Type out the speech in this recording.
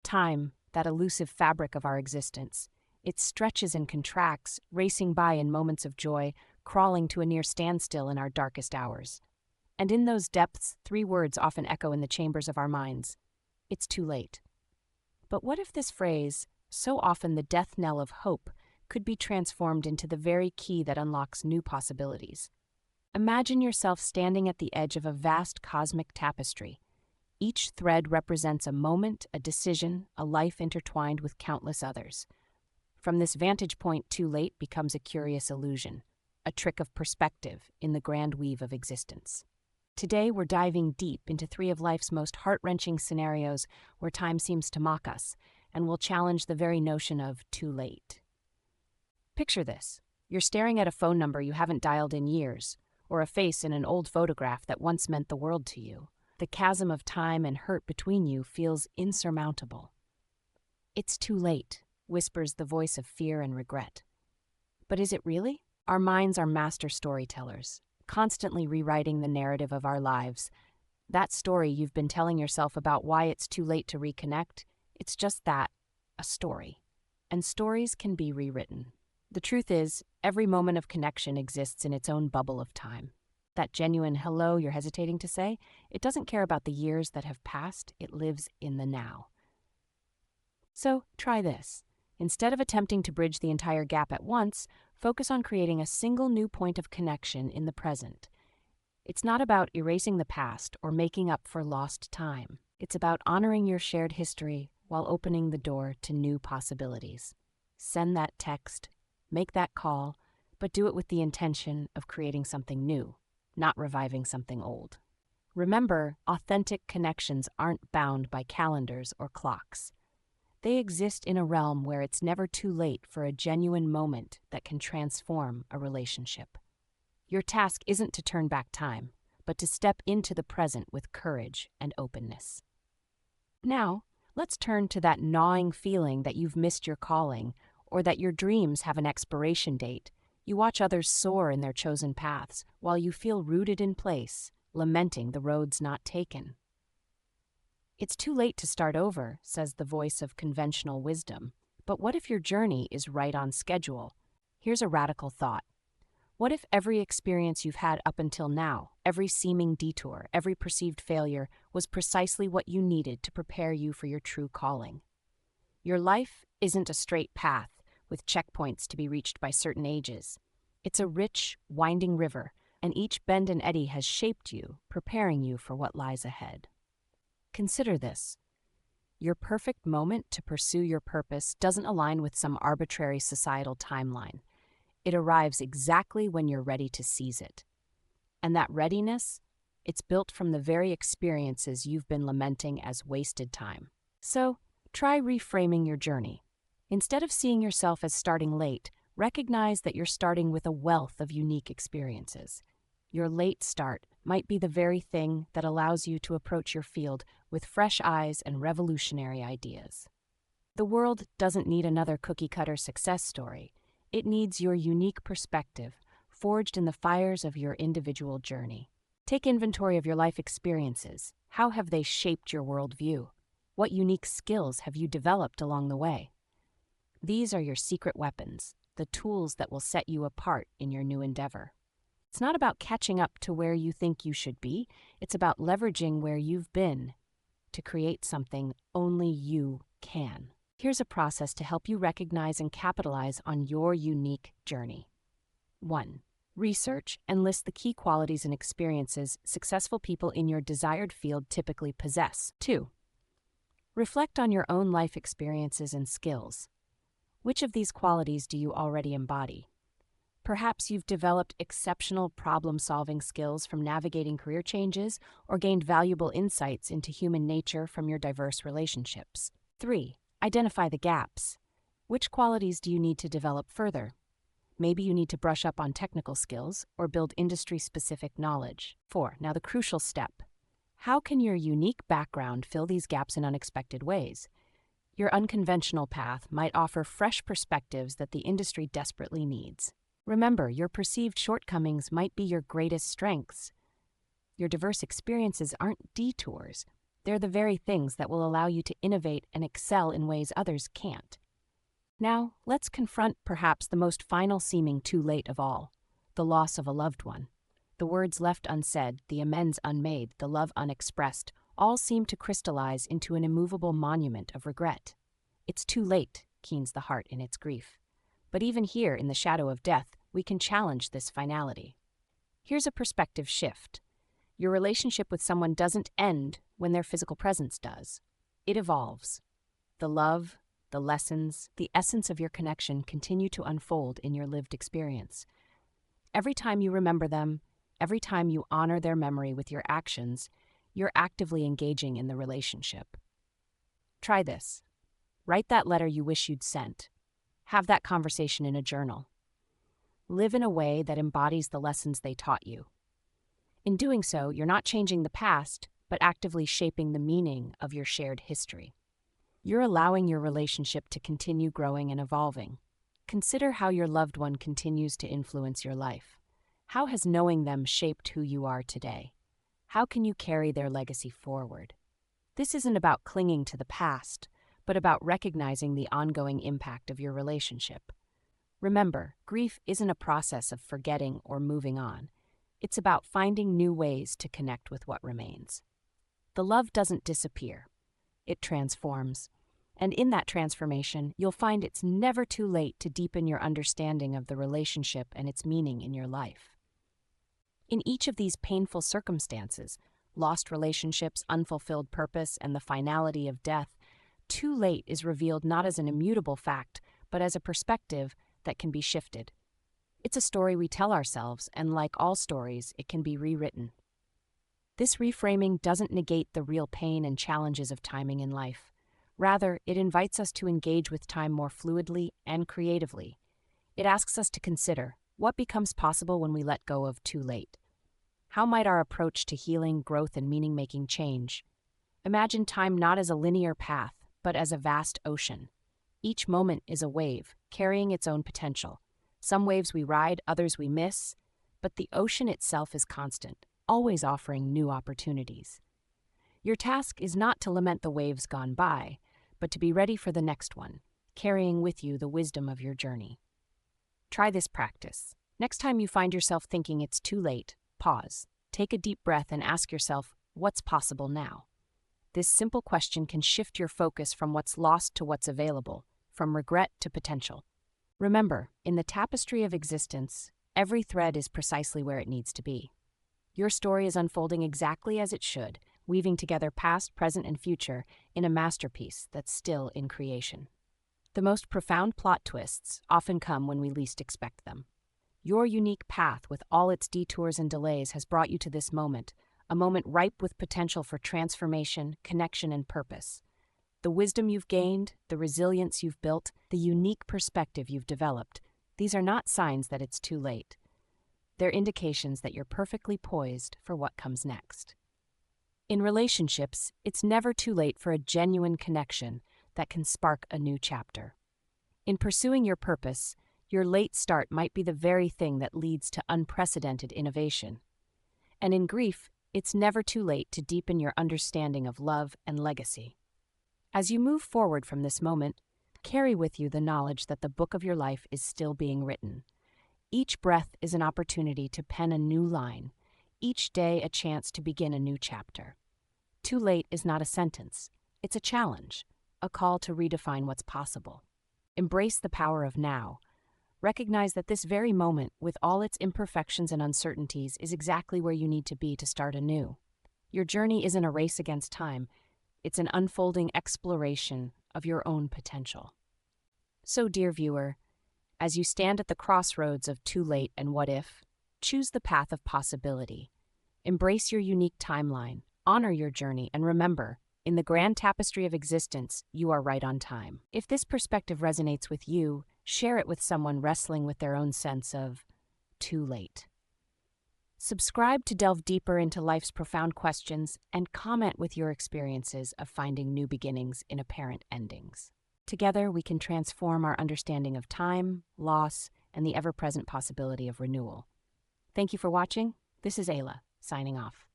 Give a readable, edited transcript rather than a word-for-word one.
Time, that elusive fabric of our existence. It stretches and contracts, racing by in moments of joy, crawling to a near standstill in our darkest hours. And in those depths, three words often echo in the chambers of our minds. It's too late. But what if this phrase, so often the death knell of hope, could be transformed into the very key that unlocks new possibilities? Imagine yourself standing at the edge of a vast cosmic tapestry. Each thread represents a moment, a decision, a life intertwined with countless others. From this vantage point, too late becomes a curious illusion, a trick of perspective in the grand weave of existence. Today, we're diving deep into three of life's most heart-wrenching scenarios where time seems to mock us, and will challenge the very notion of too late. Picture this. You're staring at a phone number you haven't dialed in years, or a face in an old photograph that once meant the world to you. The chasm of time and hurt between you feels insurmountable. It's too late, whispers the voice of fear and regret. But is it really? Our minds are master storytellers, constantly rewriting the narrative of our lives. That story you've been telling yourself about why it's too late to reconnect, it's just that, a story. And stories can be rewritten. The truth is, every moment of connection exists in its own bubble of time. That genuine hello you're hesitating to say, it doesn't care about the years that have passed, it lives in the now. So, try this. Instead of attempting to bridge the entire gap at once, focus on creating a single new point of connection in the present. It's not about erasing the past or making up for lost time. It's about honoring your shared history while opening the door to new possibilities. Send that text, make that call, but do it with the intention of creating something new, not reviving something old. Remember, authentic connections aren't bound by calendars or clocks. They exist in a realm where it's never too late for a genuine moment that can transform a relationship. Your task isn't to turn back time, but to step into the present with courage and openness. Now, let's turn to that gnawing feeling that you've missed your calling, or that your dreams have an expiration date. You watch others soar in their chosen paths, while you feel rooted in place, lamenting the roads not taken. It's too late to start over, says the voice of conventional wisdom. But what if your journey is right on schedule? Here's a radical thought. What if every experience you've had up until now, every seeming detour, every perceived failure, was precisely what you needed to prepare you for your true calling? Your life isn't a straight path with checkpoints to be reached by certain ages. It's a rich, winding river, and each bend and eddy has shaped you, preparing you for what lies ahead. Consider this. Your perfect moment to pursue your purpose doesn't align with some arbitrary societal timeline. It arrives exactly when you're ready to seize it. And that readiness, it's built from the very experiences you've been lamenting as wasted time. So, try reframing your journey. Instead of seeing yourself as starting late, recognize that you're starting with a wealth of unique experiences. Your late start might be the very thing that allows you to approach your field with fresh eyes and revolutionary ideas. The world doesn't need another cookie-cutter success story. It needs your unique perspective, forged in the fires of your individual journey. Take inventory of your life experiences. How have they shaped your worldview? What unique skills have you developed along the way? These are your secret weapons, the tools that will set you apart in your new endeavor. It's not about catching up to where you think you should be. It's about leveraging where you've been to create something only you can. Here's a process to help you recognize and capitalize on your unique journey. 1. Research and list the key qualities and experiences successful people in your desired field typically possess. 2. Reflect on your own life experiences and skills. Which of these qualities do you already embody? Perhaps you've developed exceptional problem-solving skills from navigating career changes or gained valuable insights into human nature from your diverse relationships. 3. Identify the gaps. Which qualities do you need to develop further? Maybe you need to brush up on technical skills or build industry-specific knowledge. 4. Now the crucial step. How can your unique background fill these gaps in unexpected ways? Your unconventional path might offer fresh perspectives that the industry desperately needs. Remember, your perceived shortcomings might be your greatest strengths. Your diverse experiences aren't detours. They're the very things that will allow you to innovate and excel in ways others can't. Now, let's confront perhaps the most final seeming too late of all, the loss of a loved one. The words left unsaid, the amends unmade, the love unexpressed, all seem to crystallize into an immovable monument of regret. It's too late, keens the heart in its grief. But even here, in the shadow of death, we can challenge this finality. Here's a perspective shift. Your relationship with someone doesn't end when their physical presence does. It evolves. The love, the lessons, the essence of your connection continue to unfold in your lived experience. Every time you remember them, every time you honor their memory with your actions, you're actively engaging in the relationship. Try this. Write that letter you wish you'd sent. Have that conversation in a journal. Live in a way that embodies the lessons they taught you. In doing so, you're not changing the past, but actively shaping the meaning of your shared history. You're allowing your relationship to continue growing and evolving. Consider how your loved one continues to influence your life. How has knowing them shaped who you are today? How can you carry their legacy forward? This isn't about clinging to the past, but about recognizing the ongoing impact of your relationship. Remember, grief isn't a process of forgetting or moving on. It's about finding new ways to connect with what remains. The love doesn't disappear. It transforms. And in that transformation, you'll find it's never too late to deepen your understanding of the relationship and its meaning in your life. In each of these painful circumstances, lost relationships, unfulfilled purpose, and the finality of death, too late is revealed not as an immutable fact, but as a perspective that can be shifted. It's a story we tell ourselves, and like all stories, it can be rewritten. This reframing doesn't negate the real pain and challenges of timing in life. Rather, it invites us to engage with time more fluidly and creatively. It asks us to consider what becomes possible when we let go of too late. How might our approach to healing, growth, and meaning-making change? Imagine time not as a linear path, but as a vast ocean. Each moment is a wave, carrying its own potential. Some waves we ride, others we miss, but the ocean itself is constant, always offering new opportunities. Your task is not to lament the waves gone by, but to be ready for the next one, carrying with you the wisdom of your journey. Try this practice. Next time you find yourself thinking it's too late, pause, take a deep breath, and ask yourself, what's possible now? This simple question can shift your focus from what's lost to what's available, from regret to potential. Remember, in the tapestry of existence, every thread is precisely where it needs to be. Your story is unfolding exactly as it should, weaving together past, present, and future in a masterpiece that's still in creation. The most profound plot twists often come when we least expect them. Your unique path, with all its detours and delays, has brought you to this moment, a moment ripe with potential for transformation, connection, and purpose. The wisdom you've gained, the resilience you've built, the unique perspective you've developed, these are not signs that it's too late. They're indications that you're perfectly poised for what comes next. In relationships, it's never too late for a genuine connection that can spark a new chapter. In pursuing your purpose, your late start might be the very thing that leads to unprecedented innovation. And in grief, it's never too late to deepen your understanding of love and legacy. As you move forward from this moment, carry with you the knowledge that the book of your life is still being written. Each breath is an opportunity to pen a new line, each day a chance to begin a new chapter. Too late is not a sentence, it's a challenge, a call to redefine what's possible. Embrace the power of now. Recognize that this very moment, with all its imperfections and uncertainties, is exactly where you need to be to start anew. Your journey isn't a race against time, it's an unfolding exploration of your own potential. So, dear viewer, as you stand at the crossroads of too late and what if, choose the path of possibility. Embrace your unique timeline, honor your journey, and remember, in the grand tapestry of existence, you are right on time. If this perspective resonates with you, share it with someone wrestling with their own sense of too late. Subscribe to delve deeper into life's profound questions and comment with your experiences of finding new beginnings in apparent endings. Together, we can transform our understanding of time, loss, and the ever-present possibility of renewal. Thank you for watching. This is Ayla, signing off.